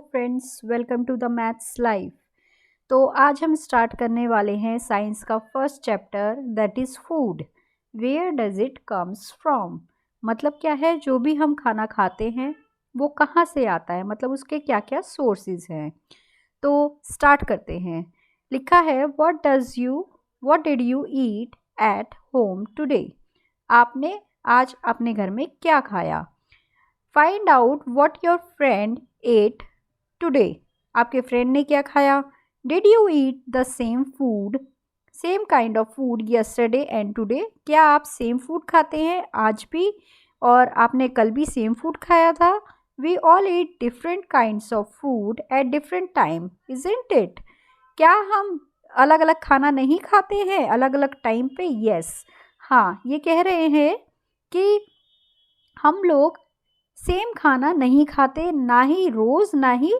Friends, welcome to the maths life. तो आज हम स्टार्ट करने वाले हैं साइंस का first chapter, that is food. Where does it comes from? मतलब क्या है, जो भी हम खाना खाते हैं वो कहाँ से आता है, मतलब उसके क्या क्या सोर्सेज हैं। तो स्टार्ट करते हैं। लिखा है what did you eat at home today? आपने आज अपने घर में क्या खाया? Find out what your friend at today. आपके फ्रेंड ने क्या खाया? Did you eat the same kind of food yesterday and today? क्या आप सेम फूड खाते हैं आज भी और आपने कल भी सेम फूड खाया था? We all eat different kinds of food at different time, isn't it? क्या हम अलग अलग खाना नहीं खाते हैं अलग अलग टाइम पे? यस। हाँ, ये कह रहे हैं कि हम लोग सेम खाना नहीं खाते, ना ही रोज़, ना ही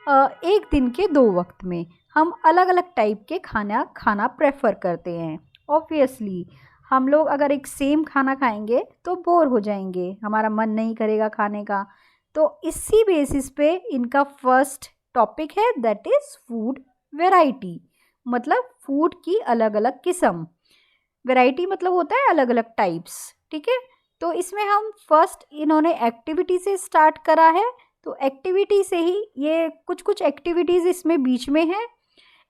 एक दिन के 2 वक्त में। हम अलग अलग टाइप के खाना खाना प्रेफर करते हैं। ऑब्वियसली हम लोग अगर एक सेम खाना खाएंगे तो बोर हो जाएंगे, हमारा मन नहीं करेगा खाने का। तो इसी बेसिस पे इनका फर्स्ट टॉपिक है, दैट इज़ फूड वेराइटी। मतलब फूड की अलग अलग किस्म। वैरायटी मतलब होता है अलग अलग टाइप्स, ठीक है। तो इसमें हम फर्स्ट इन्होंने एक्टिविटी से स्टार्ट करा है, तो एक्टिविटी से ही ये कुछ कुछ एक्टिविटीज़ इसमें बीच में है।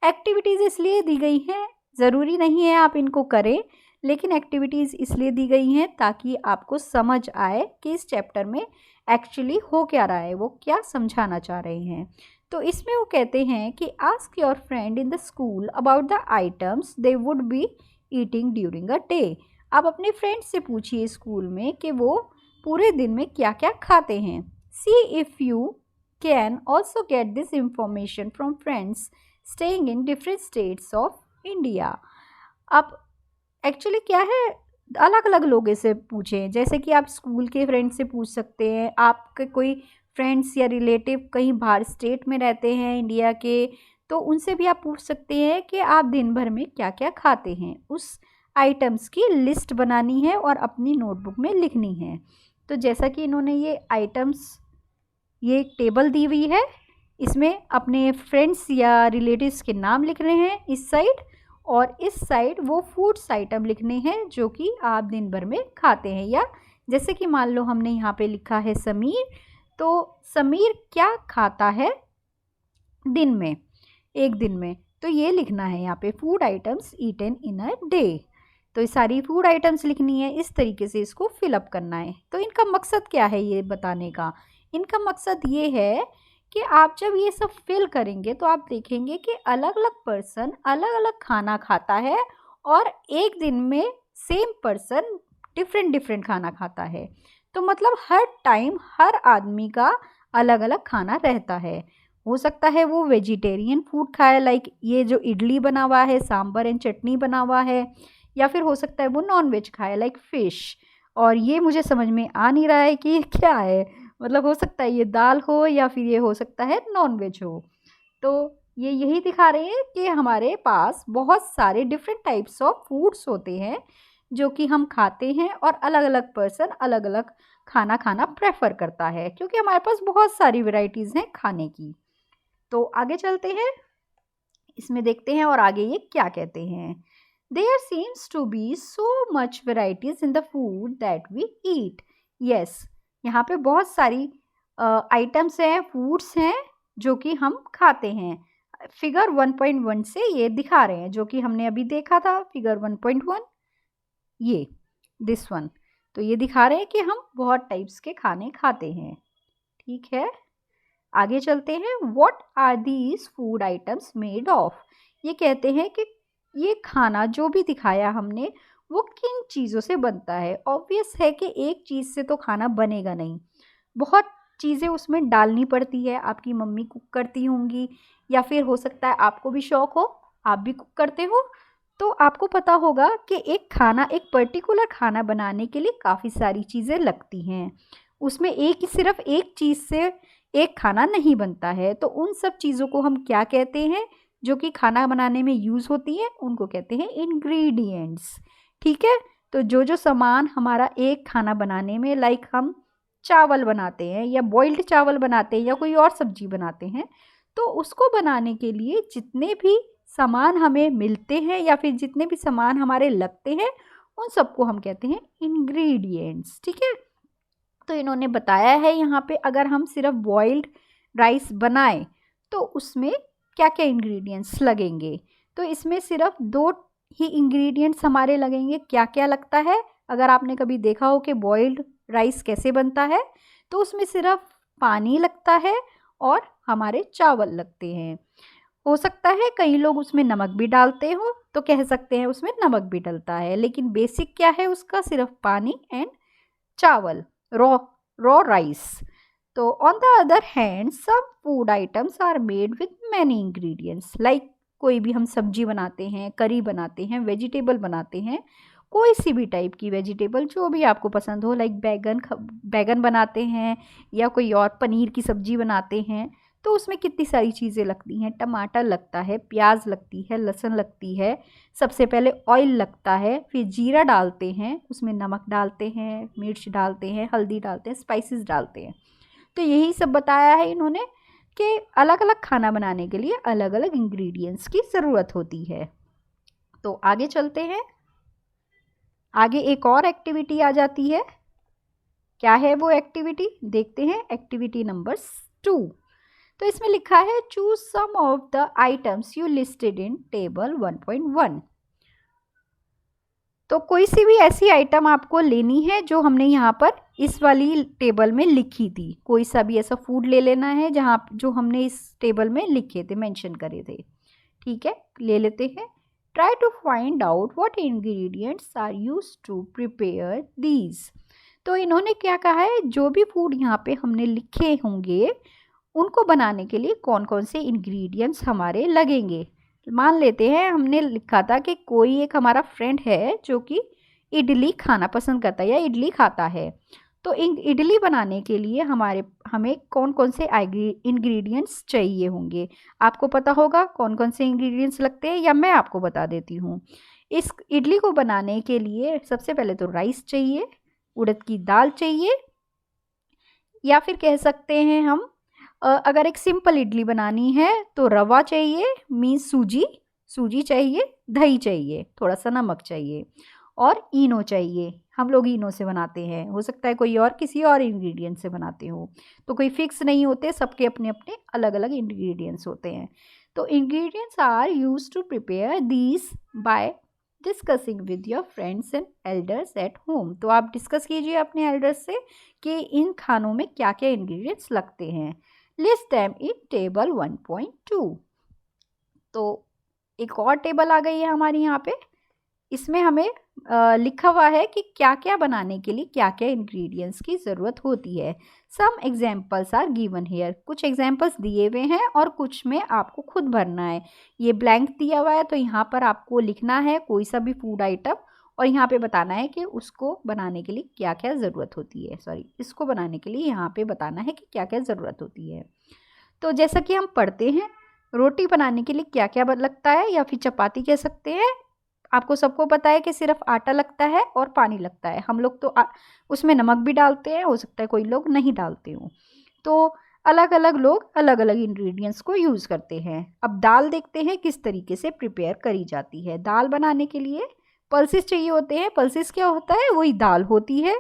एक्टिविटीज़ इसलिए दी गई हैं, ज़रूरी नहीं है आप इनको करें, लेकिन एक्टिविटीज़ इसलिए दी गई हैं ताकि आपको समझ आए कि इस चैप्टर में एक्चुअली हो क्या रहा है, वो क्या समझाना चाह रहे हैं। तो इसमें वो कहते हैं कि ask your friend in the school about the items they would be eating during a day. आप अपने फ्रेंड से पूछिए स्कूल में कि वो पूरे दिन में क्या क्या खाते हैं। सी if you can also get this information from friends staying in different states of India. अब एक्चुअली क्या है, अलग अलग लोगों से पूछें। जैसे कि आप स्कूल के फ्रेंड से पूछ सकते हैं, आपके कोई फ्रेंड्स या रिलेटिव कहीं बाहर स्टेट में रहते हैं इंडिया के, तो उनसे भी आप पूछ सकते हैं कि आप दिन भर में क्या क्या खाते हैं। उस आइटम्स की लिस्ट बनानी है और अपनी नोटबुक में लिखनी है। तो जैसा कि इन्होंने ये आइटम्स, ये एक टेबल दी हुई है, इसमें अपने फ्रेंड्स या रिलेटिव्स के नाम लिख रहे हैं इस साइड, और इस साइड वो फूड्स आइटम लिखने हैं जो कि आप दिन भर में खाते हैं। या जैसे कि मान लो हमने यहाँ पे लिखा है समीर, तो समीर क्या खाता है दिन में, एक दिन में, तो ये लिखना है यहाँ पे food items eaten in a day. तो ये सारी फूड आइटम्स लिखनी है, इस तरीके से इसको फिलअप करना है। तो इनका मकसद क्या है ये बताने का? इनका मकसद ये है कि आप जब ये सब फिल करेंगे तो आप देखेंगे कि अलग अलग पर्सन अलग अलग खाना खाता है और एक दिन में सेम पर्सन डिफरेंट डिफरेंट खाना खाता है। तो मतलब हर टाइम हर आदमी का अलग अलग खाना रहता है। हो सकता है वो वेजिटेरियन फूड खाए, लाइक ये जो इडली बना हुआ है, सांभर एंड चटनी बना हुआ है, या फिर हो सकता है वो नॉन वेज खाए, लाइक फिश। और ये मुझे समझ में आ नहीं रहा है कि ये क्या है, मतलब हो सकता है ये दाल हो या फिर ये हो सकता है नॉन वेज हो। तो ये यही दिखा रहे हैं कि हमारे पास बहुत सारे डिफरेंट टाइप्स ऑफ फूड्स होते हैं जो कि हम खाते हैं, और अलग अलग पर्सन अलग अलग खाना खाना प्रेफर करता है, क्योंकि हमारे पास बहुत सारी वेराइटीज़ हैं खाने की। तो आगे चलते हैं, इसमें देखते हैं और आगे ये क्या कहते हैं। There seems to be so much varieties in the food that we eat. Yes, यहाँ पे बहुत सारी आइटम्स हैं, फूड्स हैं जो कि हम खाते हैं। फिगर 1.1 से ये दिखा रहे हैं, जो कि हमने अभी देखा था फिगर 1.1, ये दिस वन। तो ये दिखा रहे हैं कि हम बहुत टाइप्स के खाने खाते हैं, ठीक है। आगे चलते हैं। What are these food items made of? ये कहते हैं कि ये खाना जो भी दिखाया हमने वो किन चीज़ों से बनता है। ऑब्वियस है कि एक चीज़ से तो खाना बनेगा नहीं, बहुत चीज़ें उसमें डालनी पड़ती है। आपकी मम्मी कुक करती होंगी, या फिर हो सकता है आपको भी शौक़ हो, आप भी कुक करते हो, तो आपको पता होगा कि एक खाना, एक पर्टिकुलर खाना बनाने के लिए काफ़ी सारी चीज़ें लगती हैं। उसमें सिर्फ एक चीज़ से एक खाना नहीं बनता है। तो उन सब चीज़ों को हम क्या कहते हैं जो कि खाना बनाने में यूज़ होती है, उनको कहते हैं इंग्रेडिएंट्स, ठीक है। तो जो जो सामान हमारा एक खाना बनाने में, लाइक हम चावल बनाते हैं या बॉइल्ड चावल बनाते हैं या कोई और सब्जी बनाते हैं, तो उसको बनाने के लिए जितने भी सामान हमें मिलते हैं या फिर जितने भी सामान हमारे लगते हैं उन सबको हम कहते हैं इंग्रेडिएंट्स। ठीक है, तो इन्होंने बताया है यहाँ पे अगर हम सिर्फ बॉइल्ड राइस बनाएं तो उसमें क्या क्या इंग्रेडिएंट्स लगेंगे। तो इसमें सिर्फ 2 ही इंग्रेडिएंट्स हमारे लगेंगे। क्या क्या लगता है, अगर आपने कभी देखा हो कि बॉइल्ड राइस कैसे बनता है, तो उसमें सिर्फ पानी लगता है और हमारे चावल लगते हैं। हो सकता है कई लोग उसमें नमक भी डालते हो, तो कह सकते हैं उसमें नमक भी डलता है, लेकिन बेसिक क्या है उसका, सिर्फ पानी एंड चावल, रॉ राइस। तो on the other hand some food items are made with many ingredients, like कोई भी हम सब्जी बनाते हैं, करी बनाते हैं, वेजिटेबल बनाते हैं, कोई सी भी टाइप की वेजिटेबल जो भी आपको पसंद हो, लाइक बैगन बनाते हैं या कोई और पनीर की सब्जी बनाते हैं, तो उसमें कितनी सारी चीज़ें लगती हैं। टमाटर लगता है, प्याज लगती है, लहसुन लगती है, सबसे पहले ऑयल लगता है, फिर जीरा डालते हैं, उसमें नमक डालते हैं, मिर्च डालते हैं, हल्दी डालते हैं, स्पाइसेस डालते हैं। तो यही सब बताया है इन्होंने कि अलग अलग खाना बनाने के लिए अलग अलग इंग्रेडिएंट्स की ज़रूरत होती है। तो आगे चलते हैं, आगे एक और एक्टिविटी आ जाती है। क्या है वो एक्टिविटी, देखते हैं। एक्टिविटी नंबर 2, तो इसमें लिखा है choose some of the items you listed in table 1.1। तो कोई सी भी ऐसी आइटम आपको लेनी है जो हमने यहाँ पर इस वाली टेबल में लिखी थी। कोई सा भी ऐसा फूड ले लेना है जहाँ जो हमने इस टेबल में लिखे थे, मेंशन करे थे। ठीक है, ले लेते हैं। Try to find out what ingredients are used to prepare these. तो इन्होंने क्या कहा है, जो भी फूड यहाँ पे हमने लिखे होंगे उनको बनाने के लिए कौन कौन से इंग्रेडिएंट्स हमारे लगेंगे। मान लेते हैं हमने लिखा था कि कोई एक हमारा फ्रेंड है जो कि इडली खाना पसंद करता है या इडली खाता है, तो इडली बनाने के लिए हमें कौन कौन से इंग्रेडिएंट्स चाहिए होंगे। आपको पता होगा कौन कौन से इंग्रेडिएंट्स लगते हैं, या मैं आपको बता देती हूँ। इस इडली को बनाने के लिए सबसे पहले तो राइस चाहिए, उड़द की दाल चाहिए, या फिर कह सकते हैं हम अगर एक सिंपल इडली बनानी है तो रवा चाहिए, मीन्स सूजी चाहिए, दही चाहिए, थोड़ा सा नमक चाहिए और इनो चाहिए। हम लोग इनो से बनाते हैं, हो सकता है कोई और किसी और इंग्रेडिएंट से बनाते हो, तो कोई फिक्स नहीं होते, सबके अपने अपने अलग अलग इंग्रेडिएंट्स होते हैं। तो ingredients are used to prepare these by discussing with your friends and elders at home. तो आप डिस्कस कीजिए अपने एल्डर्स से कि इन खानों में क्या क्या इंग्रेडिएंट्स लगते हैं। List them in table 1.2। तो एक और टेबल आ गई है हमारी यहाँ पे, इसमें हमें लिखा हुआ है कि क्या क्या बनाने के लिए क्या क्या इंग्रेडिएंट्स की ज़रूरत होती है। Some examples are given here, कुछ एग्जाम्पल्स दिए हुए हैं और कुछ में आपको खुद भरना है। ये ब्लैंक दिया हुआ है तो यहाँ पर आपको लिखना है कोई सा भी फूड आइटम और यहाँ पे बताना है कि उसको बनाने के लिए क्या क्या ज़रूरत होती है। इसको बनाने के लिए यहाँ पे बताना है कि क्या क्या ज़रूरत होती है। तो जैसा कि हम पढ़ते हैं, रोटी बनाने के लिए क्या क्या लगता है, या फिर चपाती कह सकते हैं। आपको सबको पता है कि सिर्फ आटा लगता है और पानी लगता है। हम लोग तो उसमें नमक भी डालते हैं, हो सकता है कोई लोग नहीं डालते हो। तो अलग अलग लोग अलग अलग इंग्रेडिएंट्स को यूज़ करते हैं। अब दाल देखते हैं किस तरीके से प्रिपेयर करी जाती है। दाल बनाने के लिए पल्सेस चाहिए होते हैं। पल्सेस क्या होता है, वही दाल होती है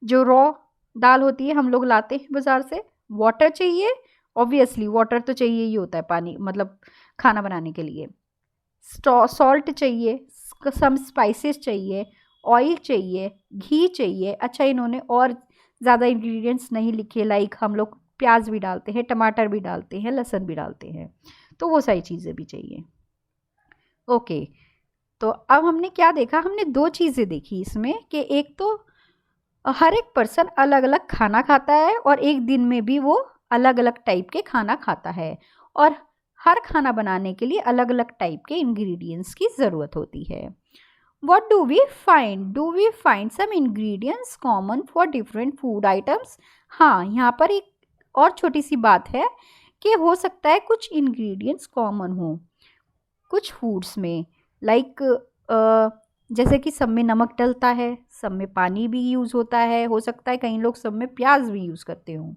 जो रॉ दाल होती है, हम लोग लाते हैं बाज़ार से। वाटर चाहिए, ऑब्वियसली वाटर तो चाहिए ही होता है, पानी मतलब खाना बनाने के लिए। सॉल्ट चाहिए, सम स्पाइसेस चाहिए, ऑयल चाहिए, घी चाहिए। अच्छा, इन्होंने और ज़्यादा इंग्रेडिएंट्स नहीं लिखे, लाइक हम लोग प्याज भी डालते हैं, टमाटर भी डालते हैं, लहसुन भी डालते हैं, तो वो सारी चीज़ें भी चाहिए। ओके, तो अब हमने क्या देखा, हमने 2 चीज़ें देखी इसमें कि एक तो हर एक पर्सन अलग अलग खाना खाता है और एक दिन में भी वो अलग अलग टाइप के खाना खाता है, और हर खाना बनाने के लिए अलग अलग टाइप के इंग्रेडिएंट्स की ज़रूरत होती है। What do we find? Do we find some ingredients common for different food items? हाँ, यहाँ पर एक और छोटी सी बात है कि हो सकता है कुछ इंग्रेडिएंट्स कॉमन हो कुछ फूड्स में, लाइक जैसे कि सब में नमक डलता है, सब में पानी भी यूज़ होता है, हो सकता है कई लोग सब में प्याज भी यूज़ करते हों।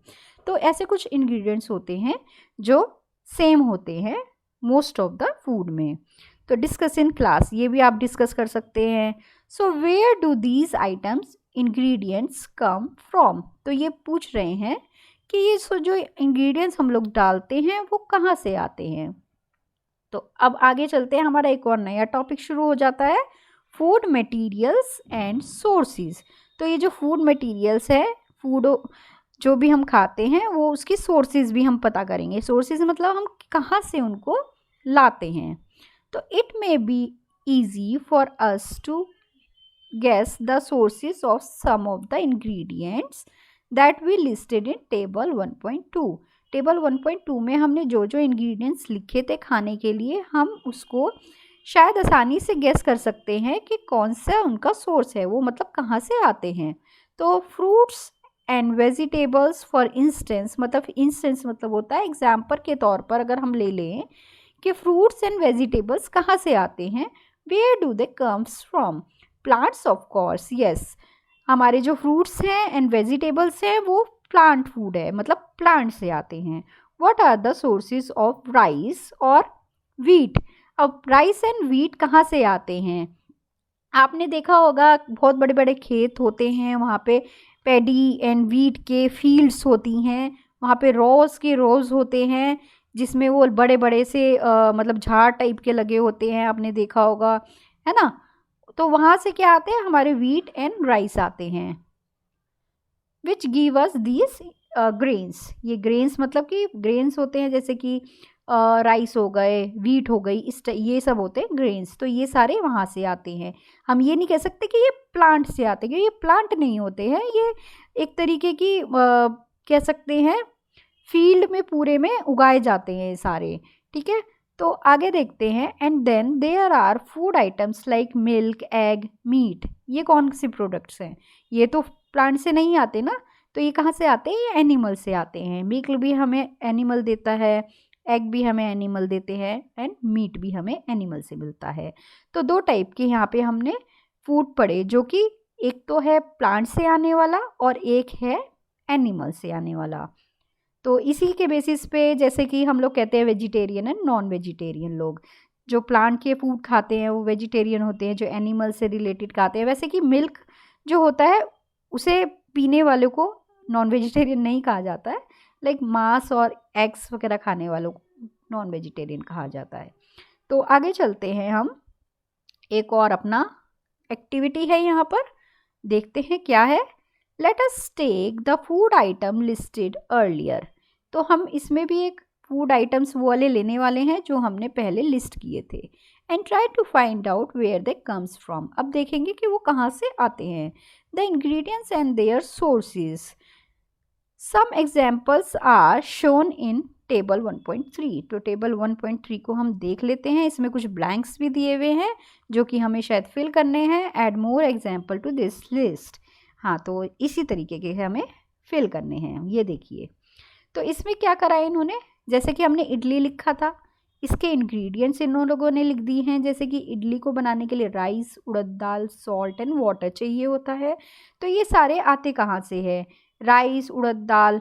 तो ऐसे कुछ इंग्रेडिएंट्स होते हैं जो सेम होते हैं मोस्ट ऑफ द फूड में। तो डिस्कस इन क्लास, ये भी आप डिस्कस कर सकते हैं। So where do these items ingredients come from, तो ये पूछ रहे हैं कि ये जो इंग्रेडिएंट्स हम लोग डालते हैं वो कहाँ से आते हैं। तो अब आगे चलते हैं, हमारा एक और नया टॉपिक शुरू हो जाता है, फूड मटेरियल्स एंड सोर्सेज। तो ये जो फूड मटेरियल्स है, फूड जो भी हम खाते हैं वो उसकी सोर्सेज भी हम पता करेंगे। सोर्सेज मतलब हम कहाँ से उनको लाते हैं। तो it may be easy for us to guess the sources of some of the ingredients that we listed in table 1.2। Table 1.2 में हमने जो जो इंग्रेडिएंट्स लिखे थे खाने के लिए, हम उसको शायद आसानी से गेस कर सकते हैं कि कौन सा उनका सोर्स है, वो मतलब कहाँ से आते हैं। तो fruits and vegetables for instance, मतलब होता है एग्जाम्पल के तौर पर अगर हम ले लें कि फ्रूट्स एंड वेजिटेबल्स कहाँ से आते हैं, where do they comes from, plants of course, yes. हमारे जो फ्रूट्स हैं एंड वेजिटेबल्स हैं वो प्लांट फूड है, मतलब प्लांट से आते हैं। What are the sources of rice और वीट। अब राइस एंड वीट कहाँ से आते हैं, आपने देखा होगा बहुत बड़े बड़े खेत होते हैं, वहाँ पे पैडी एंड वीट के फील्ड्स होती हैं, वहाँ पे रोज़ के रोज़ होते हैं जिसमें वो बड़े बड़े से मतलब झाड़ टाइप के लगे होते हैं, आपने देखा होगा, है ना। तो वहाँ से क्या आते हैं, हमारे वीट एंड राइस आते हैं, विच गिव अस दीज ग्रेन्स। ये ग्रेन्स मतलब कि ग्रेन्स होते हैं जैसे कि राइस हो गए, वीट हो गई, ये सब होते हैं ग्रेन्स। तो ये सारे वहाँ से आते हैं। हम ये नहीं कह सकते कि ये प्लांट से आते हैं, क्योंकि ये प्लांट नहीं होते हैं, ये एक तरीके की कह सकते हैं फील्ड में पूरे में उगाए जाते हैं ये सारे, ठीक है। तो आगे देखते हैं, and then there are food items like milk, egg, meat. ये कौन सी प्रोडक्ट्स हैं, ये तो प्लांट से नहीं आते ना, तो ये कहाँ से आते हैं, ये एनिमल से आते हैं। मिल्क भी हमें एनिमल देता है, एग भी हमें एनिमल देते हैं, एंड मीट भी हमें एनिमल से मिलता है। तो दो टाइप के यहाँ पे हमने फूड पढ़े, जो कि एक तो है प्लांट से आने वाला और एक है एनिमल से आने वाला। तो इसी के बेसिस पे जैसे कि हम लोग कहते हैं वेजिटेरियन एंड नॉन वेजिटेरियन लोग, जो प्लांट के फूड खाते हैं वो वेजिटेरियन होते हैं, जो एनिमल से रिलेटेड खाते हैं। वैसे कि मिल्क जो होता है उसे पीने वालों को नॉन वेजिटेरियन नहीं कहा जाता है, लाइक मांस और एग्स वगैरह खाने वालों को नॉन वेजिटेरियन कहा जाता है। तो आगे चलते हैं, हम एक और अपना एक्टिविटी है यहाँ पर, देखते हैं क्या है। Let us take the food item listed earlier. तो हम इसमें भी एक फूड आइटम्स वो वाले लेने वाले हैं जो हमने पहले लिस्ट किए थे, and try to find out where they comes from. अब देखेंगे कि वो कहाँ से आते हैं, the ingredients and their sources. Some examples are shown in table 1.3। तो टेबल 1.3 को हम देख लेते हैं, इसमें कुछ ब्लैंक्स भी दिए हुए हैं जो कि हमें शायद फिल करने हैं। Add more example to this list. हाँ, तो इसी तरीके के हमें फिल करने हैं। ये देखिए, तो इसमें क्या करा है इन्होंने, जैसे कि हमने इडली लिखा था, इसके इंग्रेडिएंट्स इन लोगों ने लिख दी हैं। जैसे कि इडली को बनाने के लिए rice, urad dal, salt and water चाहिए होता है। तो ये सारे आते कहाँ से है, राइस, उड़द दाल,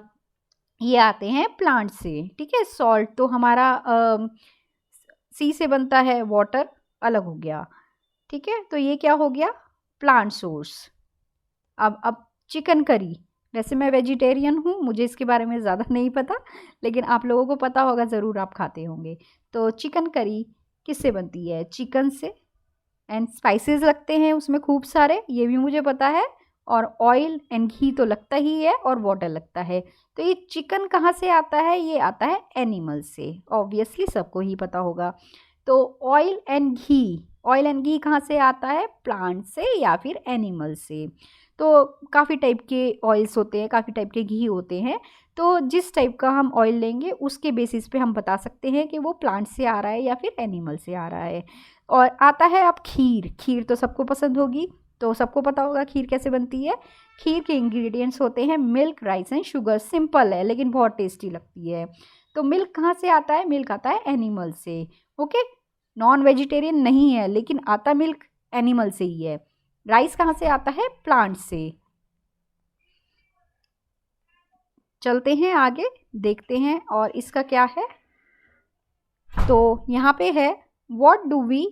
ये आते हैं प्लांट से, ठीक है। सॉल्ट तो हमारा सी से बनता है, वाटर अलग हो गया, ठीक है। तो ये क्या हो गया, प्लांट सोर्स। अब चिकन करी, वैसे मैं वेजिटेरियन हूँ, मुझे इसके बारे में ज़्यादा नहीं पता, लेकिन आप लोगों को पता होगा, ज़रूर आप खाते होंगे। तो चिकन करी किससे बनती है, चिकन से, एंड स्पाइसेस लगते हैं उसमें खूब सारे, ये भी मुझे पता है, और ऑयल एंड घी तो लगता ही है, और वाटर लगता है। तो ये चिकन कहाँ से आता है, ये आता है एनिमल से, ऑब्वियसली सबको ही पता होगा। तो ऑयल एंड घी कहाँ से आता है, प्लांट से या फिर एनिमल से। तो काफ़ी टाइप के ऑयल्स होते हैं, काफ़ी टाइप के घी होते हैं। तो जिस टाइप का हम ऑयल लेंगे उसके बेसिस पे हम बता सकते हैं कि वो प्लांट से आ रहा है या फिर एनिमल से आ रहा है। और आता है अब खीर तो सबको पसंद होगी, तो सबको पता होगा खीर कैसे बनती है। खीर के इंग्रेडिएंट्स होते हैं milk, rice and sugar. Simple है लेकिन बहुत टेस्टी लगती है। तो मिल्क कहाँ से आता है, मिल्क आता है एनिमल से, ओके। नॉन वेजिटेरियन नहीं है लेकिन आता मिल्क एनिमल से ही है। राइस कहाँ से आता है? प्लांट से। चलते हैं आगे, देखते हैं और इसका क्या है। तो यहाँ पे है what do we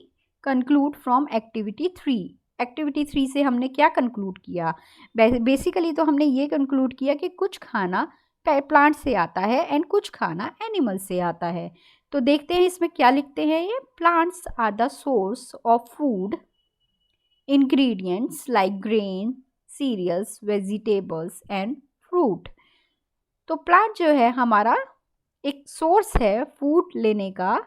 conclude from activity 3। Activity 3 से हमने क्या कंक्लूड किया? बेसिकली तो हमने ये कंक्लूड किया कि कुछ खाना प्लांट से आता है एंड कुछ खाना एनिमल से आता है। तो देखते हैं इसमें क्या लिखते हैं ये। Plants are the source of food ingredients like grain, cereals, vegetables and fruit. तो प्लांट जो है हमारा एक सोर्स है फूड लेने का।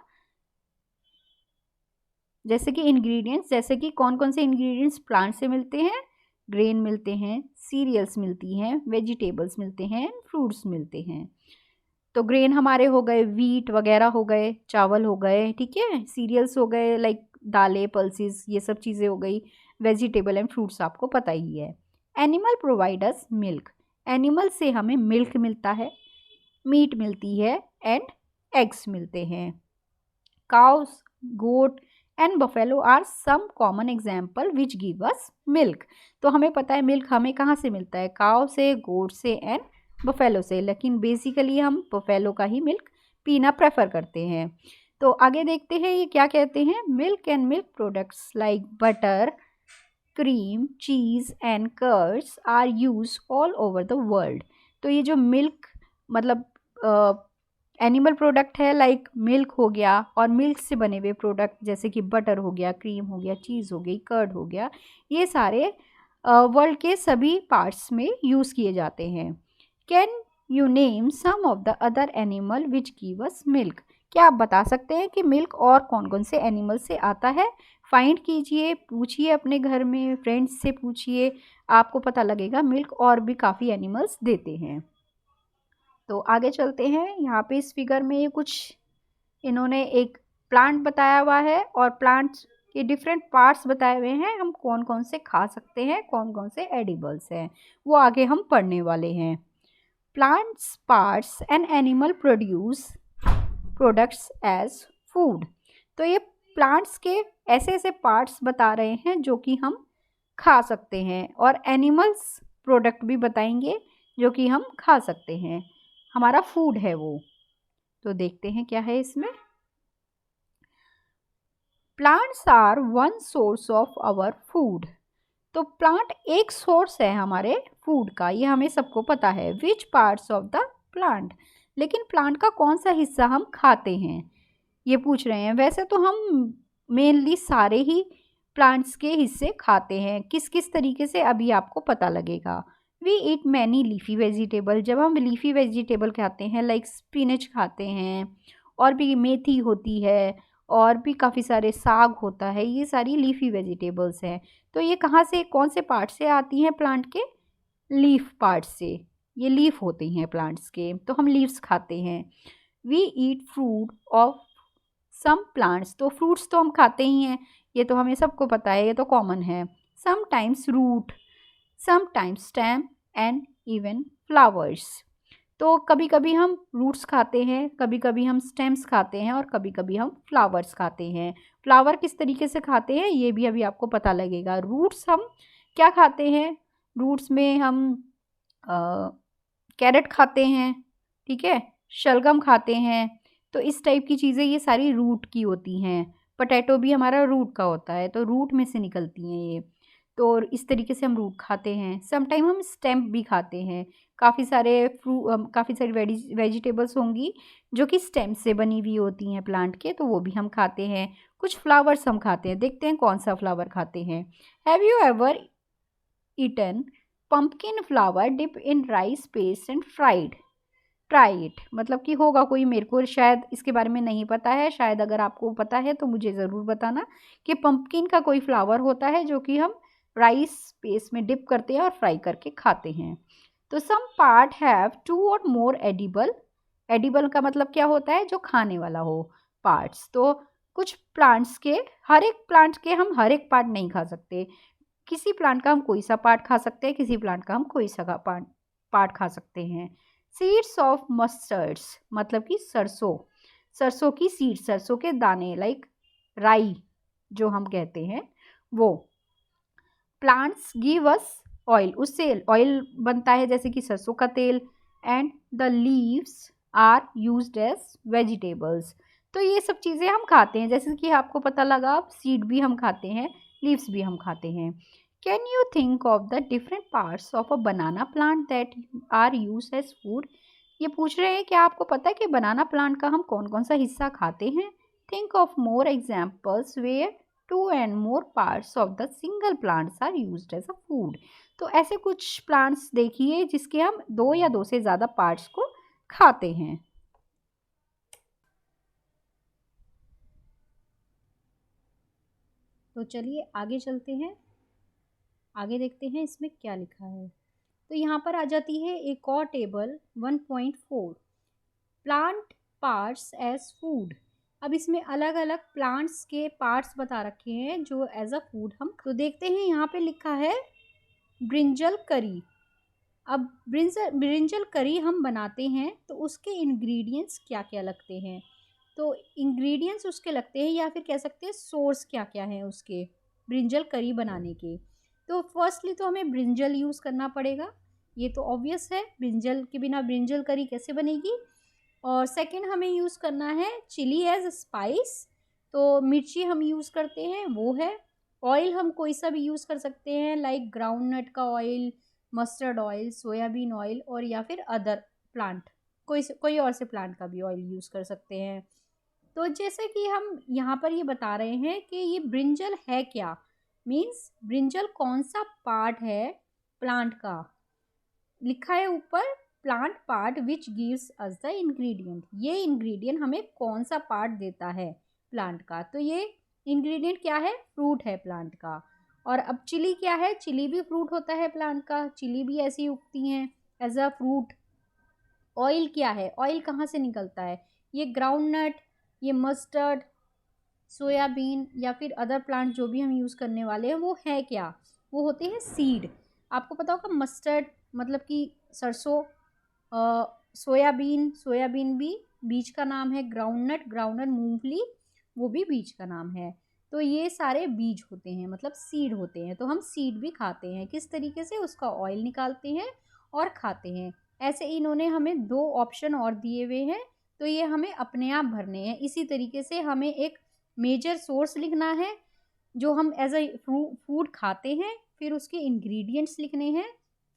जैसे कि इंग्रेडिएंट्स, जैसे कि कौन कौन से इंग्रेडिएंट्स प्लांट से मिलते हैं? ग्रेन मिलते हैं, सीरियल्स मिलती हैं, वेजिटेबल्स मिलते हैं, फ्रूट्स मिलते हैं। तो ग्रेन हमारे हो गए, वीट वगैरह हो गए, चावल हो गए, ठीक है। सीरियल्स हो गए लाइक दालें, पल्सेस, ये सब चीज़ें हो गई। वेजिटेबल एंड फ्रूट्स आपको पता ही है। Animal provide us milk. Animal से हमें मिल्क मिलता है, मीट मिलती है एंड एग्स मिलते हैं। Cows, goat and buffalo are some common example which give us milk. तो हमें पता है मिल्क हमें कहाँ से मिलता है? काउ से, गोट से एंड बफेलो से। लेकिन बेसिकली हम बफेलो का ही मिल्क पीना प्रेफर करते हैं। तो आगे देखते हैं ये क्या कहते हैं। Milk and milk products like butter, cream, cheese and curds are use all over the world. तो ये जो मिल्क मतलब एनिमल प्रोडक्ट है लाइक मिल्क हो गया, और मिल्क से बने हुए प्रोडक्ट जैसे कि बटर हो गया, क्रीम हो गया, चीज़ हो गई, कर्ड हो गया, ये सारे वर्ल्ड के सभी पार्ट्स में यूज़ किए जाते हैं। Can you name some of the other animal which give us milk. क्या आप बता सकते हैं कि मिल्क और कौन कौन से एनिमल से आता है? फाइंड कीजिए, पूछिए अपने घर में, फ्रेंड्स से पूछिए, आपको पता लगेगा मिल्क और भी काफ़ी एनिमल्स देते हैं। तो आगे चलते हैं। यहाँ पे इस फिगर में ये कुछ इन्होंने एक प्लांट बताया हुआ है और प्लांट्स के डिफरेंट पार्ट्स बताए हुए हैं। हम कौन कौन से खा सकते हैं, कौन कौन से एडिबल्स हैं, वो आगे हम पढ़ने वाले हैं। Plants parts and animal produce products as food. तो ये प्लांट्स के ऐसे ऐसे पार्ट्स बता रहे हैं जो कि हम खा सकते हैं, और एनिमल्स प्रोडक्ट भी बताएंगे जो कि हम खा सकते हैं, हमारा फूड है वो। तो देखते हैं क्या है इसमें। Plants are one source of our food. तो प्लांट एक सोर्स है हमारे फूड का, ये हमें सबको पता है। Which parts of the plant, लेकिन प्लांट का कौन सा हिस्सा हम खाते हैं ये पूछ रहे हैं। वैसे तो हम मेनली सारे ही प्लांट्स के हिस्से खाते हैं, किस किस तरीके से अभी आपको पता लगेगा। We eat many leafy vegetable. जब हम लीफी वेजिटेबल खाते हैं लाइक स्पिनच खाते हैं, और भी मेथी होती है, और भी काफ़ी सारे साग होता है, ये सारी लीफी वेजिटेबल्स हैं। तो ये कहाँ से, कौन से पार्ट से आती हैं? प्लांट के लीफ पार्ट से। ये लीफ होते हैं प्लांट्स के, तो हम लीव्स खाते हैं। We eat fruit of some plants. तो फ्रूट्स तो हम खाते ही हैं, ये तो हमें सबको पता है, ये तो कॉमन है। Sometimes root, sometimes stem and even flowers. तो कभी कभी हम रूट्स खाते हैं, कभी कभी हम स्टेम्स खाते हैं, और कभी कभी हम फ्लावर्स खाते हैं। फ्लावर किस तरीके से खाते हैं ये भी अभी आपको पता लगेगा। रूट्स हम क्या खाते हैं? रूट्स में हम कैरेट खाते हैं, ठीक है, शलगम खाते हैं। तो इस टाइप की चीज़ें ये सारी रूट की होती हैं। पोटैटो भी हमारा रूट का होता है, तो रूट में से निकलती हैं ये। तो इस तरीके से हम रूट खाते हैं। समटाइम हम स्टेम भी खाते हैं। काफ़ी सारी वेजिटेबल्स होंगी जो कि स्टेम से बनी हुई होती हैं प्लांट के, तो वो भी हम खाते हैं। कुछ फ्लावर्स हम खाते हैं, देखते हैं कौन सा फ्लावर खाते हैं। Have you ever eaten pumpkin flower dip in rice paste and fried? Try it. मतलब कि होगा कोई, मेरे को शायद इसके बारे में नहीं पता है, शायद अगर आपको पता है तो मुझे ज़रूर बताना कि पंपकिन का कोई फ्लावर होता है जो कि हम राइस पेस्ट में डिप करते हैं और फ्राई करके खाते हैं। तो सम पार्ट हैव टू और मोर एडिबल। एडिबल का मतलब क्या होता है? जो खाने वाला हो, पार्ट्स। तो कुछ प्लांट्स के, हर एक प्लांट के हम हर एक पार्ट नहीं खा सकते। किसी प्लांट का हम कोई सा पार्ट खा सकते हैं, किसी प्लांट का हम कोई सा पार्ट खा सकते हैं। सीड्स ऑफ मस्टर्ड्स, मतलब कि सरसों, सरसों की सीड्स, सरसों के दाने लाइक राई जो हम कहते हैं, वो। प्लांट्स गिव अस ऑयल, उससे ऑयल बनता है जैसे कि सरसों का तेल। And the leaves are used as vegetables. तो ये सब चीज़ें हम खाते हैं, जैसे कि आपको पता लगा, सीड भी हम खाते हैं, लीव्स भी हम खाते हैं। Can you think of the different parts of a banana plant that are use as food? ये पूछ रहे हैं कि आपको पता है कि बनाना प्लांट का हम कौन कौन सा हिस्सा खाते हैं। Think of more examples where two and more parts of the single plants are used as a food. तो ऐसे कुछ प्लांट्स देखिए जिसके हम दो या दो से ज़्यादा पार्ट्स को खाते हैं। तो चलिए आगे चलते हैं, आगे देखते हैं इसमें क्या लिखा है। तो यहाँ पर आ जाती है एक और table 1.4, plant parts as food. अब इसमें अलग अलग प्लांट्स के पार्ट्स बता रखे हैं जो एज अ फूड हम तो देखते हैं। यहाँ पे लिखा है ब्रिंजल करी। अब ब्रिंजल करी हम बनाते हैं तो उसके इंग्रेडिएंट्स क्या क्या लगते हैं। तो इंग्रेडिएंट्स उसके लगते हैं या फिर कह सकते हैं सोर्स क्या क्या है उसके ब्रिंजल करी बनाने के। तो फर्स्टली तो हमें ब्रिंजल यूज़ करना पड़ेगा, ये तो ऑब्वियस है, ब्रिंजल के बिना ब्रिंजल करी कैसे बनेगी। और सेकंड हमें यूज़ करना है चिली एज स्पाइस, तो मिर्ची हम यूज़ करते हैं वो है। ऑयल हम कोई सा भी यूज़ कर सकते हैं, लाइक ग्राउंड नट का oil, mustard oil, soybean oil, और या फिर अदर प्लांट, कोई और से प्लांट का भी ऑयल यूज़ कर सकते हैं। तो जैसे कि हम यहाँ पर ये बता रहे हैं कि ये ब्रिंजल है क्या, मीन्स ब्रिंजल कौन सा पार्ट है प्लांट का। लिखा है ऊपर plant part which gives us the ingredient, ये इंग्रेडिएंट हमें कौन सा पार्ट देता है प्लांट का। तो ये इंग्रेडिएंट क्या है, फ्रूट है प्लांट का। और अब चिली क्या है, चिली भी फ्रूट होता है प्लांट का, चिली भी ऐसी उगती हैं एज अ फ्रूट। ऑयल क्या है, ऑयल कहाँ से निकलता है, ये ग्राउंड नट, ये मस्टर्ड, सोयाबीन या फिर अदर प्लांट जो भी हम यूज़ करने वाले हैं वो है क्या, वो होते हैं सीड। आपको पता होगा मस्टर्ड मतलब कि सरसों, सोयाबीन, सोयाबीन भी बीज का नाम है, ग्राउंडनट, ग्राउंडनट मूंगफली, वो भी बीज का नाम है। तो ये सारे बीज होते हैं, मतलब सीड होते हैं। तो हम सीड भी खाते हैं, किस तरीके से, उसका ऑयल निकालते हैं और खाते हैं। ऐसे इन्होंने हमें दो ऑप्शन और दिए हुए हैं, तो ये हमें अपने आप भरने हैं। इसी तरीके से हमें एक मेजर सोर्स लिखना है जो हम एज अ फूड खाते हैं, फिर उसके इंग्रेडिएंट्स लिखने हैं,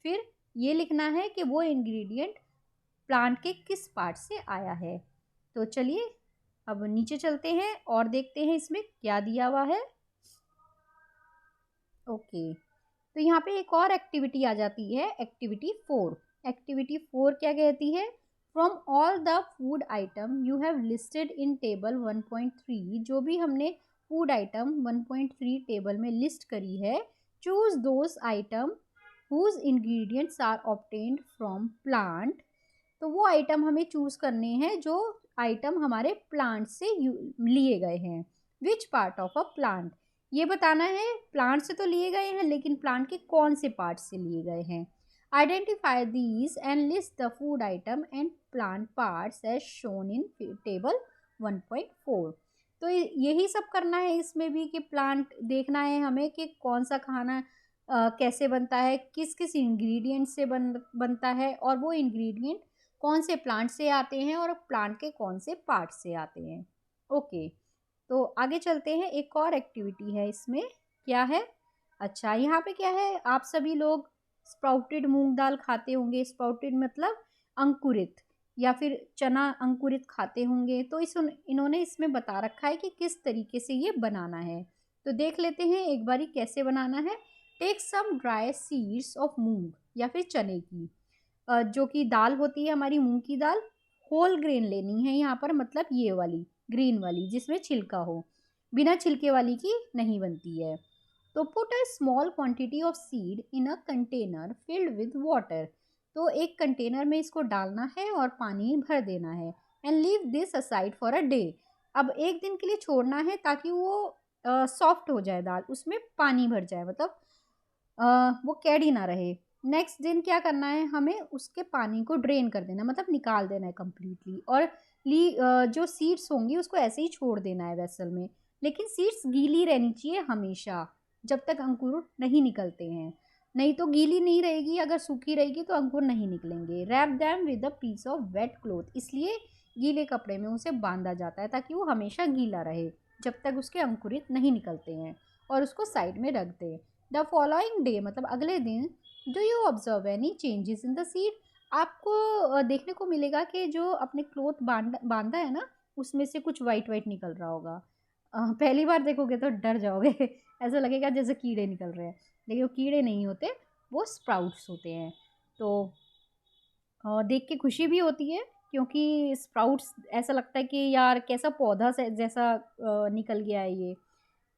फिर ये लिखना है कि वो इंग्रेडिएंट प्लांट के किस पार्ट से आया है। तो चलिए अब नीचे चलते हैं और देखते हैं इसमें क्या दिया हुआ है। ओके, तो यहाँ पे एक और एक्टिविटी आ जाती है, एक्टिविटी 4। एक्टिविटी 4 क्या कहती है, from all the food item you have listed in table 1.3, जो भी हमने फूड आइटम 1.3 टेबल में लिस्ट करी है, choose those item whose ingredients are obtained from plant. तो वो आइटम हमें चूज करने हैं जो आइटम हमारे प्लांट से लिए गए हैं। Which part of a plant, ये बताना है प्लांट से तो लिए गए हैं लेकिन प्लांट के कौन से पार्ट से लिए गए हैं। Identify these and list the food item and plant parts as shown in table 1.4। तो यही सब करना है इसमें भी कि प्लांट देखना है हमें कि कौन सा खाना कैसे बनता है, किस किस इंग्रेडिएंट से बनता है, और वो इंग्रेडिएंट कौन से प्लांट से आते हैं और प्लांट के कौन से पार्ट से आते हैं। ओके, तो आगे चलते हैं। एक और एक्टिविटी है इसमें, क्या है, अच्छा यहाँ पे क्या है, आप सभी लोग स्प्राउटेड मूंग दाल खाते होंगे, स्प्राउटेड मतलब अंकुरित, या फिर चना अंकुरित खाते होंगे। तो इन्होंने इसमें बता रखा है कि किस तरीके से ये बनाना है। तो देख लेते हैं एक बारी कैसे बनाना है। Take some dry seeds of moong, या फिर चने की, जो कि दाल होती है हमारी मूंग की दाल, होल ग्रेन लेनी है यहाँ पर, मतलब ये वाली ग्रीन वाली जिसमें छिलका हो, बिना छिलके वाली की नहीं बनती है। तो put a small quantity of seed in a container filled with water, तो एक कंटेनर में इसको डालना है और पानी भर देना है। And leave this aside for a day, अब एक दिन के लिए छोड़ना है ताकि वो सॉफ्ट हो जाए दाल, उसमें पानी भर जाए, मतलब वो कैडी ना रहे। नेक्स्ट दिन क्या करना है, हमें उसके पानी को ड्रेन कर देना, मतलब निकाल देना है कम्प्लीटली, और जो सीड्स होंगी उसको ऐसे ही छोड़ देना है वेसल में, लेकिन सीड्स गीली रहनी चाहिए हमेशा, जब तक अंकुर नहीं निकलते हैं। नहीं तो गीली नहीं रहेगी, अगर सूखी रहेगी तो अंकुर नहीं निकलेंगे। Wrap them with a piece of wet cloth, इसलिए गीले कपड़े में उसे बांधा जाता है ताकि वो हमेशा गीला रहे जब तक उसके अंकुरित नहीं निकलते हैं, और उसको साइड में रख दें। द फॉलोइंग डे, मतलब अगले दिन, do you observe any changes in the seed? आपको देखने को मिलेगा कि जो अपने क्लोथ बांधा है ना, उसमें से कुछ वाइट वाइट निकल रहा होगा। पहली बार देखोगे तो डर जाओगे ऐसा लगेगा जैसे कीड़े निकल रहे हैं, लेकिन वो कीड़े नहीं होते, वो स्प्राउट्स होते हैं। तो देख के खुशी भी होती है, क्योंकि स्प्राउट्स ऐसा लगता है कि यार कैसा पौधा से जैसा निकल गया है ये।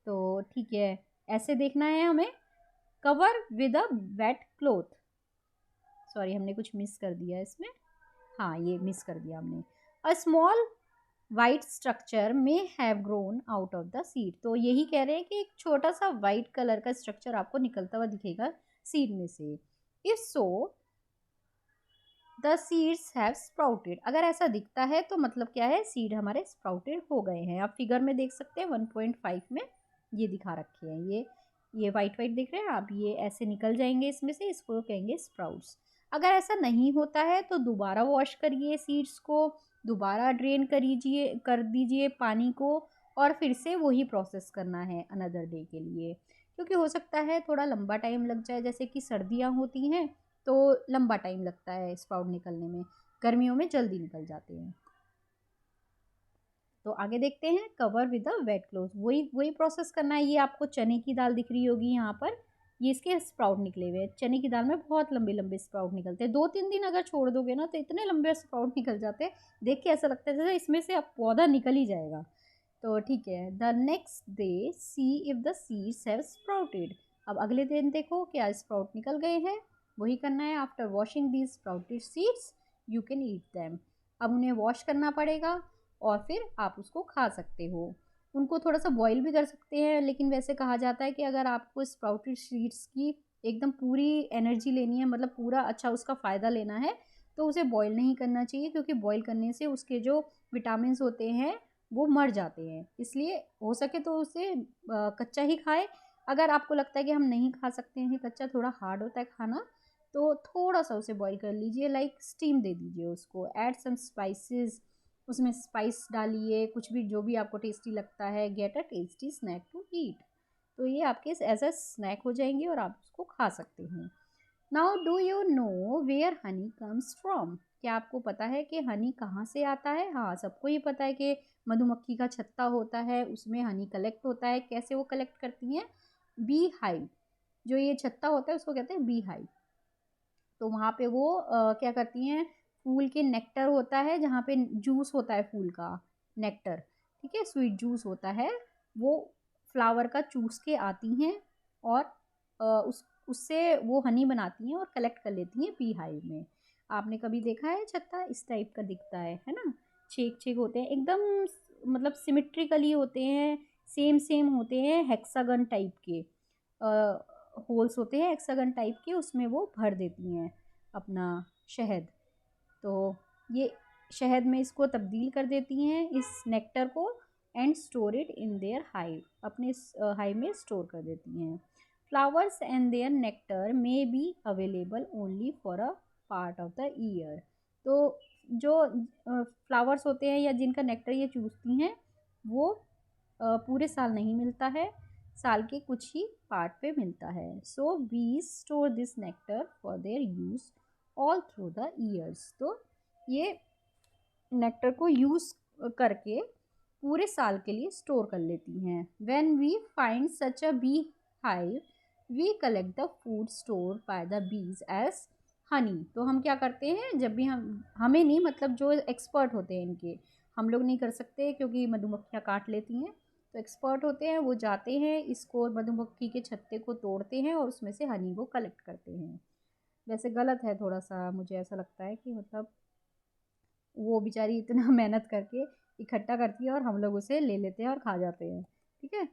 तो ठीक है, ऐसे देखना है हमें। Cover with a wet cloth, sorry हमने कुछ मिस कर दिया इसमें, हाँ ये मिस कर दिया हमने। अ स्मॉल वाइट स्ट्रक्चर में have grown out of the seed, तो यही कह रहे हैं कि एक छोटा सा वाइट कलर का स्ट्रक्चर आपको निकलता हुआ दिखेगा सीड में से। If so the seeds have sprouted, अगर ऐसा दिखता है तो मतलब क्या है, सीड हमारे स्प्राउटेड हो गए हैं। आप फिगर में देख सकते हैं 1.5 में ये दिखा रखे हैं, ये वाइट वाइट दिख रहे हैं आप, ये ऐसे निकल जाएंगे इसमें से, इसको कहेंगे स्प्राउट्स। अगर ऐसा नहीं होता है तो दोबारा वॉश करिए सीड्स को, दोबारा ड्रेन कर दीजिए पानी को, और फिर से वही प्रोसेस करना है अनदर डे के लिए, क्योंकि हो सकता है थोड़ा लंबा टाइम लग जाए, जैसे कि सर्दियाँ होती हैं तो लंबा टाइम लगता है स्प्राउट निकलने में, गर्मियों में जल्दी निकल जाते हैं। तो आगे देखते हैं, cover with a wet cloth, वही वही प्रोसेस करना है। ये आपको चने की दाल दिख रही होगी यहाँ पर, ये इसके स्प्राउट निकले हुए हैं। चने की दाल में बहुत लंबे लंबे स्प्राउट निकलते हैं, 2-3 दिन अगर छोड़ दोगे ना तो इतने लंबे स्प्राउट निकल जाते हैं, देख के ऐसा लगता है जैसे इसमें से अब पौधा निकल ही जाएगा। तो ठीक है, the next day see if the seeds have sprouted, अब अगले दिन देखो क्या स्प्राउट निकल गए हैं, वही करना है। After washing these sprouted seeds you can eat them, अब उन्हें वॉश करना पड़ेगा और फिर आप उसको खा सकते हो। उनको थोड़ा सा बॉईल भी कर सकते हैं, लेकिन वैसे कहा जाता है कि अगर आपको स्प्राउटेड सीड्स की एकदम पूरी एनर्जी लेनी है, मतलब पूरा अच्छा उसका फ़ायदा लेना है, तो उसे बॉईल नहीं करना चाहिए, क्योंकि बॉईल करने से उसके जो विटामिन्स होते हैं वो मर जाते हैं। इसलिए हो सके तो उसे कच्चा ही खाएं। अगर आपको लगता है कि हम नहीं खा सकते हैं कच्चा, थोड़ा हार्ड होता है खाना, तो थोड़ा सा उसे बॉईल कर लीजिए, लाइक स्टीम दे दीजिए उसको। ऐड सम स्पाइसेस, उसमें स्पाइस डालिए, कुछ भी जो भी आपको टेस्टी लगता है। Get a tasty snack to eat, तो ये आपके एज अ स्नैक हो जाएंगे और आप उसको खा सकते हैं। Now do you know where honey comes from, क्या आपको पता है कि हनी कहाँ से आता है? हाँ, सबको ये पता है कि मधुमक्खी का छत्ता होता है, उसमें हनी कलेक्ट होता है। कैसे वो कलेक्ट करती हैं? बी हाइव, जो ये छत्ता होता है उसको कहते हैं बी हाइव। तो वहाँ पे वो क्या करती हैं, फूल के नेक्टर होता है, जहाँ पे जूस होता है फूल का, नेक्टर, ठीक है, स्वीट जूस होता है, वो फ्लावर का चूस के आती हैं और उस उससे वो हनी बनाती हैं और कलेक्ट कर लेती हैं बी हाइव में। आपने कभी देखा है छत्ता? इस टाइप का दिखता है ना, छेक छेक होते हैं एकदम, मतलब सिमेट्रिकली होते हैं, सेम सेम होते हैं, हेक्सागन टाइप के होल्स होते हैं हेक्सागन टाइप के, उसमें वो भर देती हैं अपना शहद। तो ये शहद में इसको तब्दील कर देती हैं इस नेक्टर को, and store it in their hive, अपने हाइव में स्टोर कर देती हैं। Flowers and their nectar may be available only for a part of the year, तो जो फ्लावर्स होते हैं या जिनका नेक्टर ये चूसती हैं, वो पूरे साल नहीं मिलता है, साल के कुछ ही पार्ट पे मिलता है। सो बीज store this nectar for their use all through the years, तो ये नेक्टर को यूज़ करके पूरे साल के लिए स्टोर कर लेती हैं। When we find such a bee hive we collect the food store by the bees as honey, तो हम क्या करते हैं, जब भी हमें नहीं, मतलब जो एक्सपर्ट होते हैं इनके, हम लोग नहीं कर सकते क्योंकि मधुमक्खियाँ काट लेती हैं, तो एक्सपर्ट होते हैं वो जाते हैं, इसको मधुमक्खी के छत्ते को तोड़ते हैं और उसमें से हनी को कलेक्ट करते हैं। वैसे गलत है थोड़ा सा, मुझे ऐसा लगता है कि मतलब वो बेचारी इतना मेहनत करके इकट्ठा करती है और हम लोग उसे ले लेते हैं और खा जाते हैं, ठीक है।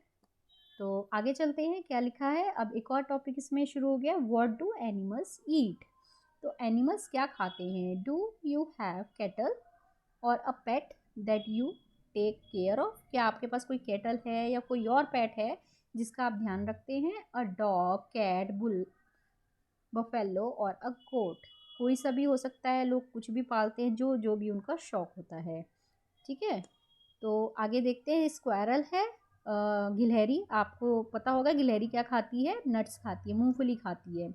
तो आगे चलते हैं, क्या लिखा है। अब एक और टॉपिक इसमें शुरू हो गया, व्हाट डू एनिमल्स ईट, तो एनिमल्स क्या खाते हैं। डू यू हैव कैटल और a pet that you take care of, क्या आपके पास कोई कैटल है या कोई और पेट है जिसका आप ध्यान रखते हैं, a dog, cat, bull, buffalo और अ गोट। कोई सा भी हो सकता है, लोग कुछ भी पालते हैं, जो जो भी उनका शौक होता है। ठीक है, तो आगे देखते हैं। स्क्वायरल है गिलहरी। आपको पता होगा गिलहरी क्या खाती है, नट्स खाती है, मूंगफली खाती है।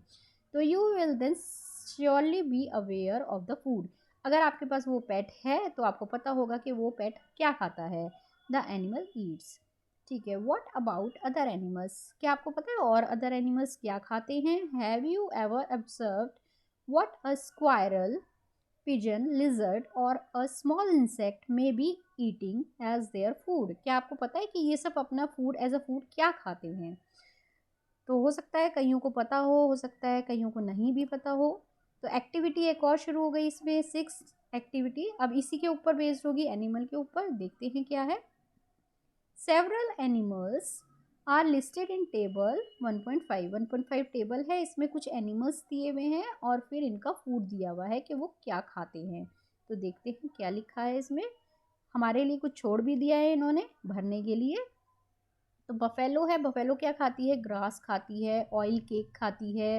तो you will then surely be aware of the food. अगर आपके पास वो पेट है तो आपको पता होगा कि वो पेट क्या खाता है। The animal Yeats. ठीक है, व्हाट अबाउट अदर एनिमल्स? क्या आपको पता है और अदर एनिमल्स क्या खाते हैं? Have you ever observed what a squirrel, pigeon, lizard और a small insect may be eating as their food? क्या आपको पता है कि ये सब अपना फूड एज अ फूड क्या खाते हैं? तो हो सकता है कईयों को पता हो सकता है कईयों को नहीं भी पता हो। तो एक्टिविटी एक और शुरू हो गई इसमें, 6 एक्टिविटी। अब इसी के ऊपर बेस्ड होगी, एनिमल के ऊपर। देखते हैं क्या है। Several animals are listed in table 1.5। 1.5 table है, इसमें कुछ एनिमल्स दिए हुए हैं और फिर इनका फूड दिया हुआ है कि वो क्या खाते हैं। तो देखते हैं क्या लिखा है इसमें। हमारे लिए कुछ छोड़ भी दिया है इन्होंने भरने के लिए। तो बफेलो है, बफेलो क्या खाती है? ग्रास खाती है, ऑयल केक खाती है,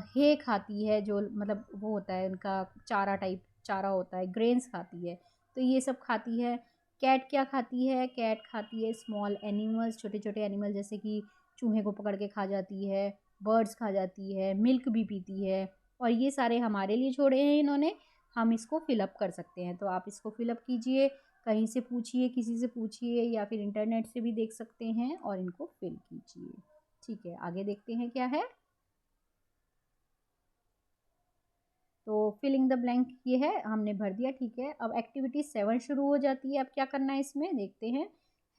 हे खाती है, जो मतलब वो होता है उनका चारा टाइप चारा होता है, ग्रेन्स खाती है। तो ये सब खाती है। कैट क्या खाती है? कैट खाती है स्मॉल एनिमल्स, छोटे छोटे एनिमल, जैसे कि चूहे को पकड़ के खा जाती है, बर्ड्स खा जाती है, मिल्क भी पीती है। और ये सारे हमारे लिए छोड़े हैं इन्होंने, हम इसको फिलअप कर सकते हैं। तो आप इसको फिलअप कीजिए, कहीं से पूछिए, किसी से पूछिए, या फिर इंटरनेट से भी देख सकते हैं और इनको फिल कीजिए। ठीक है, आगे देखते हैं क्या है। तो फिलिंग द ब्लैंक ये है, हमने भर दिया। ठीक है, अब एक्टिविटी 7 शुरू हो जाती है। अब क्या करना है इसमें देखते हैं।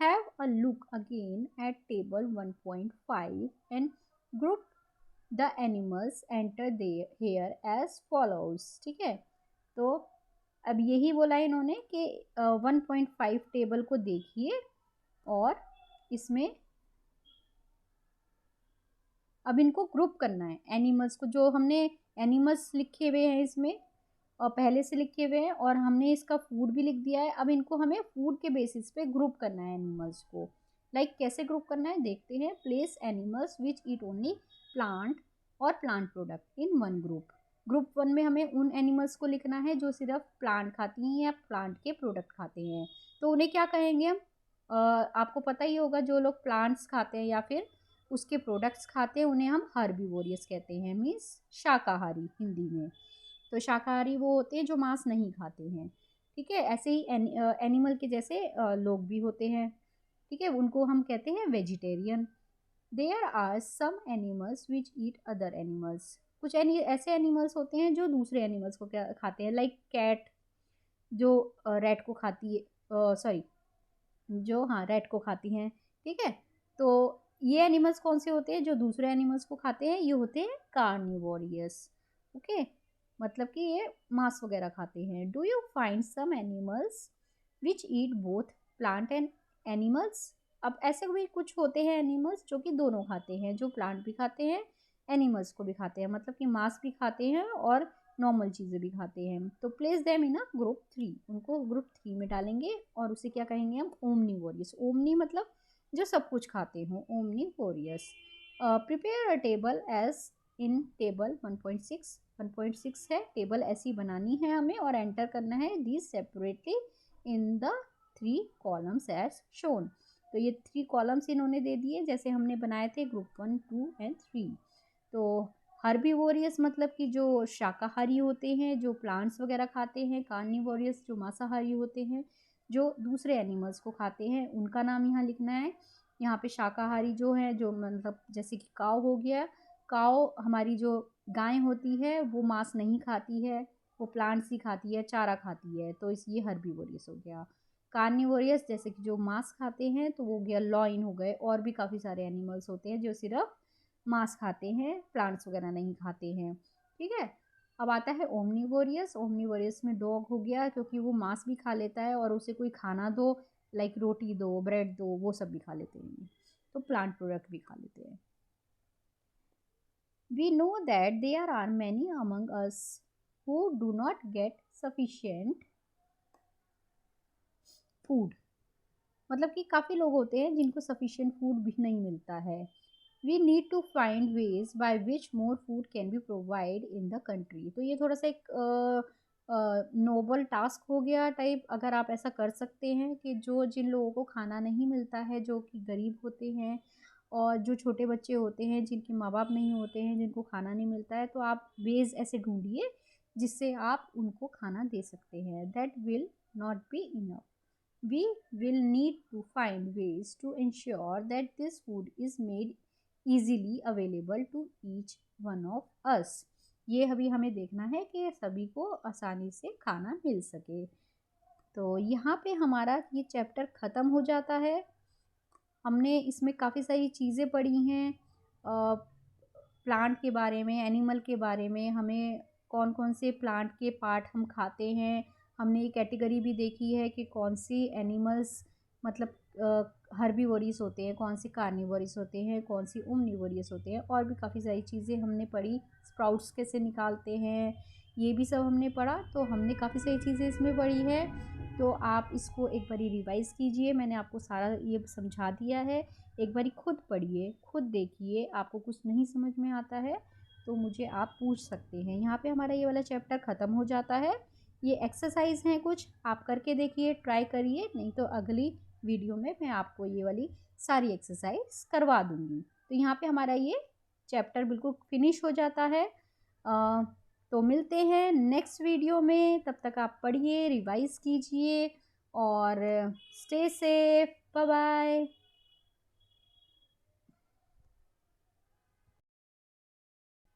Have a look again at table 1.5 and group the animals enter here as follows. ठीक है, तो अब यही बोला इन्होंने कि 1.5 टेबल को देखिए और इसमें अब इनको ग्रुप करना है एनिमल्स को। जो हमने एनिमल्स लिखे हुए हैं इसमें और पहले से लिखे हुए हैं, और हमने इसका फूड भी लिख दिया है। अब इनको हमें फूड के बेसिस पे ग्रुप करना है एनिमल्स को। कैसे ग्रुप करना है देखते हैं। Place animals which eat only plant और plant product in one group. Group 1 में हमें उन एनिमल्स को लिखना है जो सिर्फ प्लांट खाती हैं या प्लांट के प्रोडक्ट खाते हैं। तो उन्हें क्या कहेंगे हम? आपको पता ही होगा, जो लोग प्लांट्स खाते हैं या फिर उसके प्रोडक्ट्स खाते हैं उन्हें हम हर्बीवोरियस कहते हैं, मीन्स शाकाहारी हिंदी में। तो शाकाहारी वो होते हैं जो मांस नहीं खाते हैं। ठीक है, ऐसे ही एनिमल के जैसे लोग भी होते हैं। ठीक है, उनको हम कहते हैं vegetarian. There are some animals which eat other animals. कुछ ऐसे एनिमल्स होते हैं जो दूसरे एनिमल्स को क्या खाते हैं, लाइक कैट, जो रैट को खाती है, सॉरी, जो हाँ रैट को खाती हैं। ठीक है, तो ये एनिमल्स कौन से होते हैं जो दूसरे एनिमल्स को खाते हैं? ये होते हैं कार्निवोरियस। ओके, मतलब कि ये मांस वगैरह खाते हैं। Do you find some animals which eat both plant and animals? अब ऐसे भी कुछ होते हैं एनिमल्स जो कि दोनों खाते हैं, जो प्लांट भी खाते हैं, एनिमल्स को भी खाते हैं, मतलब कि मांस भी खाते हैं और नॉर्मल चीज़ें भी खाते हैं। तो place them in a group 3, उनको ग्रुप 3 में डालेंगे और उसे क्या कहेंगे हम? ओमनीवोरियस। ओमनी मतलब जो सब कुछ खाते हो, omnivorous. Prepare a table as in table 1.6। 1.6 है टेबल, ऐसी बनानी है हमें और एंटर करना है this separately in the 3 columns as shown. तो ये 3 कॉलम्स इन्होंने दे दिए जैसे हमने बनाए थे ग्रुप 1, 2 एंड 3। तो हर्बीवोरियस मतलब कि जो शाकाहारी होते हैं, जो प्लांट्स वगैरह खाते हैं। कार्निवोरियस जो मांसाहारी होते हैं, जो दूसरे एनिमल्स को खाते हैं, उनका नाम यहाँ लिखना है। यहाँ पे शाकाहारी जो है, जो मतलब जैसे कि काव हो गया। काव हमारी जो गाय होती है वो मांस नहीं खाती है, वो प्लांट्स ही खाती है, चारा खाती है, तो इस ये हर्बीवोरियस हो गया। कार्निवोरियस जैसे कि जो मांस खाते हैं, तो वो गया लॉइन हो गए। और भी काफ़ी सारे एनिमल्स होते हैं जो सिर्फ मांस खाते हैं, प्लांट्स वगैरह नहीं खाते हैं। ठीक है, अब आता है ओमनीवोरियस। ओमनीवोरियस में डॉग हो गया, क्योंकि वो मांस भी खा लेता है और उसे कोई खाना दो, लाइक रोटी दो, ब्रेड दो, वो सब भी खा लेते हैं, तो प्लांट प्रोडक्ट भी खा लेते हैं। We know that there are many among us who do not get sufficient food. मतलब कि काफ़ी लोग होते हैं जिनको सफिशिएंट फूड भी नहीं मिलता है। We need to find ways by which more food can be provide in the country. तो ये थोड़ा सा एक नोबल टास्क हो गया टाइप, अगर आप ऐसा कर सकते हैं कि जो जिन लोगों को खाना नहीं मिलता है, जो कि गरीब होते हैं और जो छोटे बच्चे होते हैं जिनके माँ बाप नहीं होते हैं, जिनको खाना नहीं मिलता है, तो आप वेज ऐसे ढूंढिए जिससे आप उनको खाना दे सकते हैं। That will not be enough. We will need to find ways to ensure that this food is made easily available to each one of us। ये अभी हमें देखना है कि सभी को आसानी से खाना मिल सके। तो यहाँ पे हमारा ये चैप्टर ख़त्म हो जाता है। हमने इसमें काफ़ी सारी चीज़ें पढ़ी हैं, प्लांट के बारे में, एनिमल के बारे में, हमें कौन कौन से प्लांट के पार्ट हम खाते हैं। हमने ये कैटेगरी भी देखी है कि कौन सी एनिमल्स मतलब हर्बीवोरस होते हैं, कौन सी कार्निवोरस होते हैं, कौन सी ओमनिवोरस होते हैं, और भी काफ़ी सारी चीज़ें हमने पढ़ी। स्प्राउट्स कैसे निकालते हैं, ये भी सब हमने पढ़ा। तो हमने काफ़ी सारी चीज़ें इसमें पढ़ी है। तो आप इसको एक बारी रिवाइज़ कीजिए, मैंने आपको सारा ये समझा दिया है। एक बारी खुद पढ़िए, खुद देखिए, आपको कुछ नहीं समझ में आता है तो मुझे आप पूछ सकते हैं। यहाँ पे हमारा ये वाला चैप्टर ख़त्म हो जाता है। ये एक्सरसाइज हैं कुछ, आप करके देखिए, ट्राई करिए, नहीं तो अगली वीडियो में मैं आपको ये वाली सारी एक्सरसाइज करवा दूँगी। तो यहाँ पे हमारा ये चैप्टर बिल्कुल फिनिश हो जाता है। तो मिलते हैं नेक्स्ट वीडियो में, तब तक आप पढ़िए, रिवाइज़ कीजिए और स्टे सेफ। Bye bye.